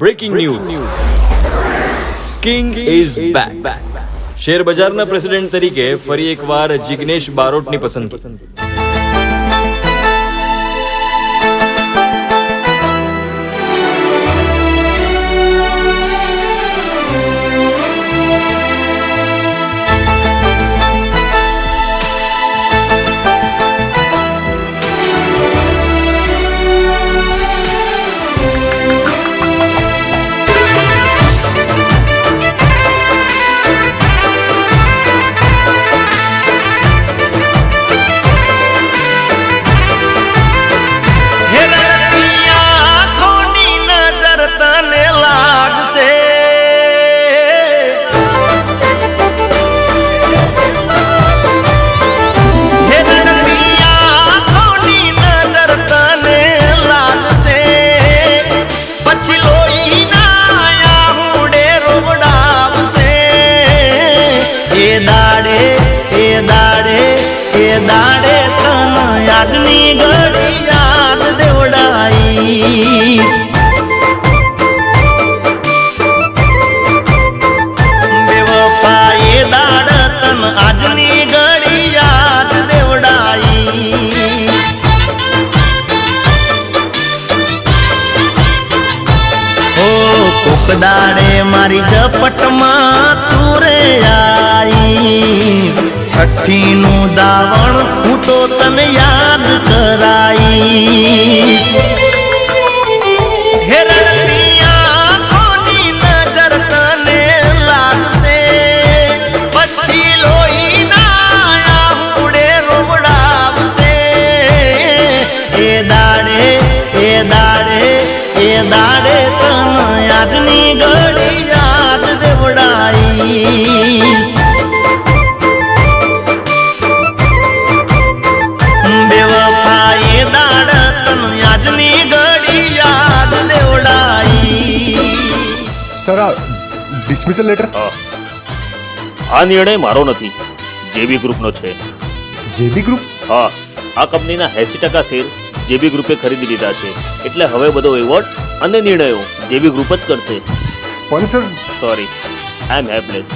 Breaking news, king is back. Share બજારના president તરીકે ફરી એકવાર જિગ્નેશ બારોટની પસંદગી. દાડે તન આજની ઘડી યાદ દેવડાઈશ. બેવફા એ દાડ તન આજની ઘડી યાદ દેવડાઈશ. ઓ કોક દાડે મારી ઝપટમાં તું રે આઈશ. છઠ્ઠી નું દાવણ હું તો તને યાદ કરાઈશ. હે રડતી આંખોની નજર તને લાગશે, પછી લોહીના આહુડે રોવડાવશે. એ દાડે એ દાડે એ દાડે તન આજની ઘડી યાદ દેવડાઈશ. સર, આ ડિસમિસલ લેટર. આ નિર્ણય મારો નથી, જેબી ગ્રુપનો છે. જેબી ગ્રુપ? હા, આ કંપનીના 80% શેર જેબી ગ્રુપે ખરીદી લીધા છે, એટલે હવે બધો વહીવટ અને નિર્ણયો જેબી ગ્રુપ જ કરશે. પણ sir, sorry, I am helpless.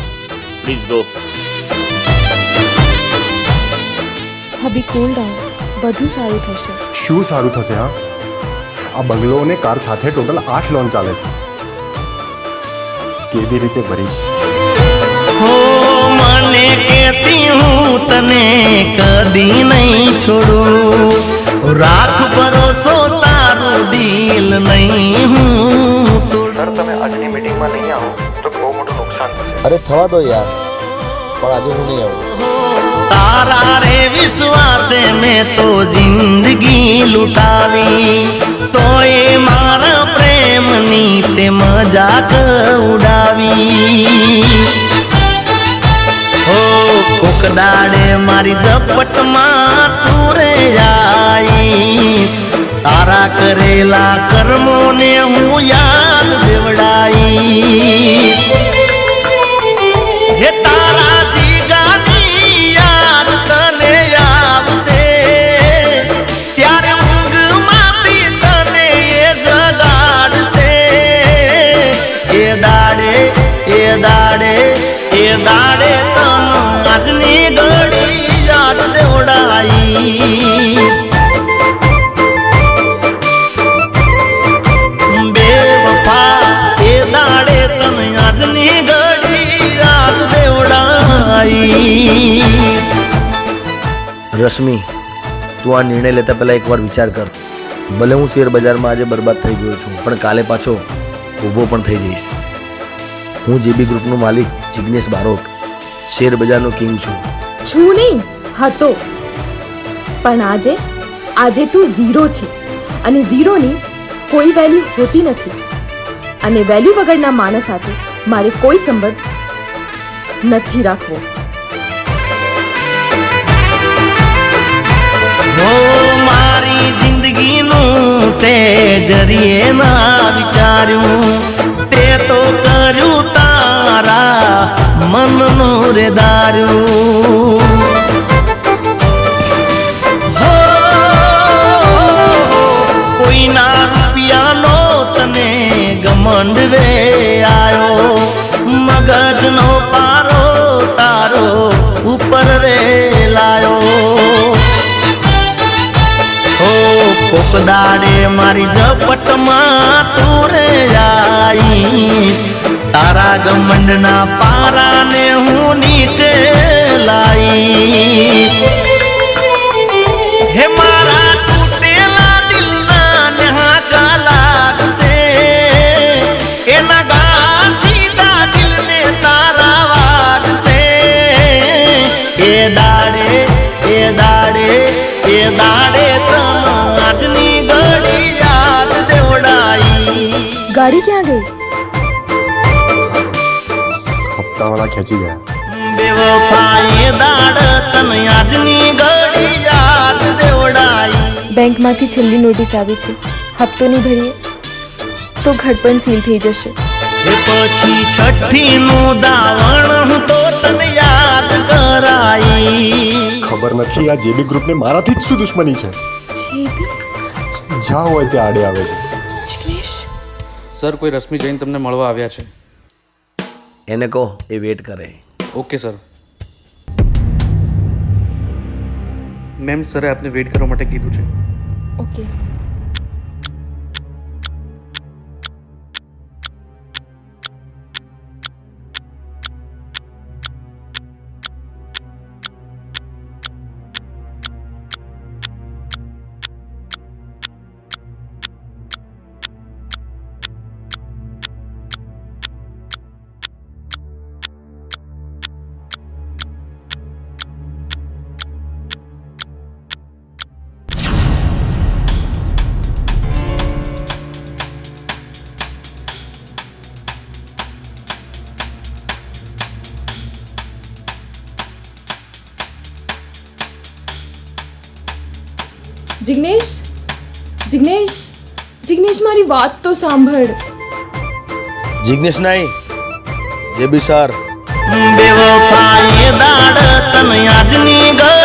Please go. Hubby cool down, બધું સારું થશે. શું સારું થશે? હા, આ બંગલો અને કાર સાથે ટોટલ 8 લોન ચાલે છે. કેવી રીતે ભરીશ? હો મને કહેતી હું તને કદી નહીં છોડું, રાખ ભરોસો તારું દિલ નહીં હું તોડું. સર, તમે આજની મીટિંગમાં નહીં આવો તો બહુ મોટું નુકસાન થશે. અરે થવા દો યાર, પણ આજે હું નહીં આવું. તારા રે વિશ્વાસે મેં તો જિંદગી લૂંટાવી, તો એ મારા પ્રેમની તે મજાક ઉડાવી. હો કોક દાડે મારી ઝપટમાં તું રે આઈશ. તારા કરેલા કર્મોને હું યાદ દેવડાઈશ. હે તારા જીગાની યાદ તને આવશે, ત્યારે ઊંઘમાંથી તને એ જગાડશે. એ દાડે એ દાડે એ દાડે તન આજની ઘડી યાદ દેવડાઈશ. બેવફા એ દાડે તન આજની ઘડી યાદ દેવડાઈશ. રશ્મિ, તું આ નિર્ણય લેતા પહેલા એકવાર વિચાર કર. ભલે હું શેર બજારમાં આજે બરબાદ થઈ ગયો છું, પણ કાલે પાછો ઊભો પણ થઈ જઈશ. હું જેબી ગ્રુપનો માલિક જિગ્નેશ બારોટ શેર બજારનો કિંગ છું. છું નહીં, હતો. પણ આજે તું ઝીરો છે, અને ઝીરોની કોઈ વેલ્યુ હોતી નથી. અને વેલ્યુ વગરના માણસ સાથે મારે કોઈ સંબંધ નથી રાખવો. હો મારી જિંદગીનું તે જરીએ ના વિચાર્યું, તે તો કર્યું તારા મનનું રે દાર્યું. હો કોઈના રૂપિયાનો તને ઘમંડ કોક દાડે મારી ઝપટમાં તું રે આઈશ તારા ગમંડના પારાને હું નીચે લાઈશ હે મારા તૂટેલા દિલના ન્હાકા લાગશે એના ગા સીધા દિલને તારા વાગશે એ દાડે તન આજની ઘડી યાદ દેવડાઈ ગાડી ક્યાં ગઈ? હપ્તાવાળા ખેંચી ગયા. બેવફાએ દાડ તન આજની ઘડી યાદ દેવડાઈ બેંકમાંથી છેલ્લી નોટિસ આવી છે. હપ્તો નહીં ભરીએ તો ઘર પણ સીલ થઈ જશે. એ પછી છઠ્ઠીનું દાવણ હું તો તને યાદ કરાઈ ખબર નથી આ જેબી ગ્રુપને મારાથી જ શું દુશ્મની છે. જ્યાં હોય ત્યાં આડે આવે છે. સર કોઈ રશ્મિ જૈન તમને મળવા આવ્યા છે. એને કહો એ વેટ કરે. Okay sir. મેમ સરે આપને વેટ કરવા માટે કીધું છે. ઓકે. જિગ્નેશ, જિગ્નેશ, જિગ્નેશ મારી વાત તો સાંભળ. જિગ્નેશ નહીં, જેબી સર. બેવફાએ દાડ તન આજની ઘડી